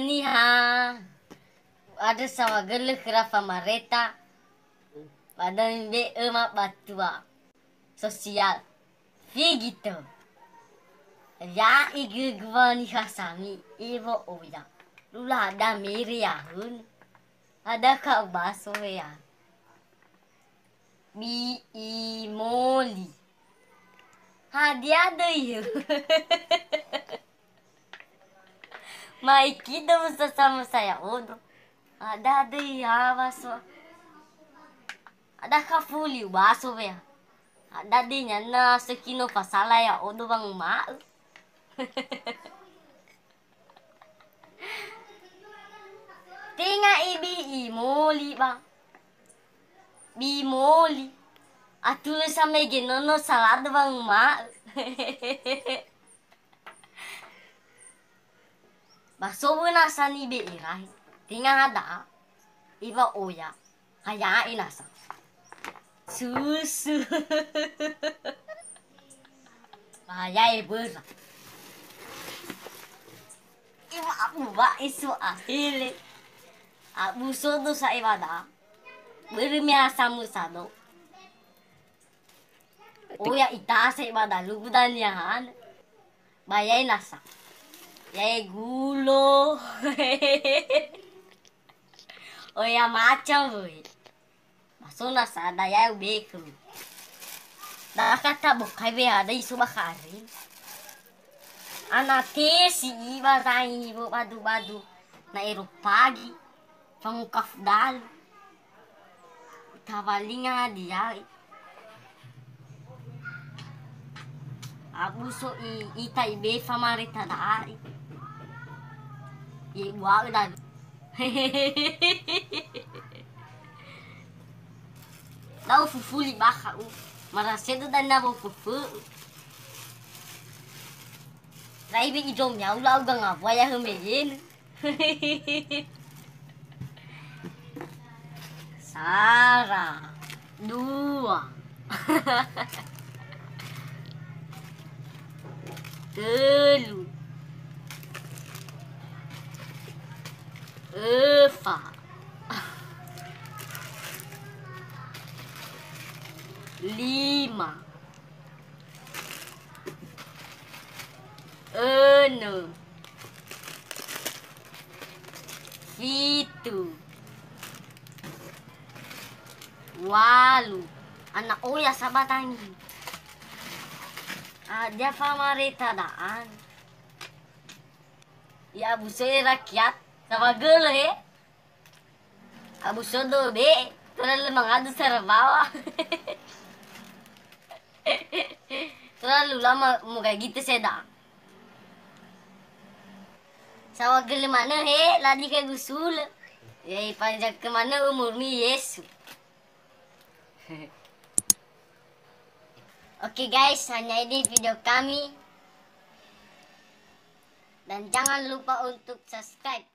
nih ha. Ada sama gelek Rafa Mareta. Pada mbe emak batua sosial. Gitu. Ya igegwani hasami ibo oya. Lula ada miri yahun. Ada kau baso ya. Bi imoli. Dia ada yuk. Maiki dong sama saya. Ada ya baso. Ada kafuli baso ya. Ada di nyana sekino pasala ya bang ma. Tinga ibi imoli bang. Bimoli. Atul sama genono salad bang ma. Baso nasa ni be irai. Tinga ada. Iba oya. Kaya inasa. Susu. Kaya ibera. Iba aku ba isu ahile. Abu sodo sa ibada. Bermia samusado. Oya itasa ibada lugudan yan. Bayay nasa. Yay gulo. Oya macam boy. Baso nasa daya ubeko. Nakata bukai be ada isu bakari. Anate si iba tayo ibo badu-badu na pagi. Pangkaf dal. Tawalinga dia. Abuso ita ibe famarita dai. Iwa udah. Lau fufuli baka marasedo dan nabo fufu. Raibe idom ya ulau gang apa ya humein. Sara dua. Telu. Eva. Lima. Enam. Pitu. Walu. Anak oya sabatang. Ada famarita daan. Ya buso rakyat sama gelo he. Abuso do be. Terlalu mengadu serbawa. Terlalu lama mau kayak gitu seda. Sama gelo mana he. Ladi kayak gusul. Ya panjang kemana umurmi Yesus. Oke guys, hanya ini video kami. Dan jangan lupa untuk subscribe.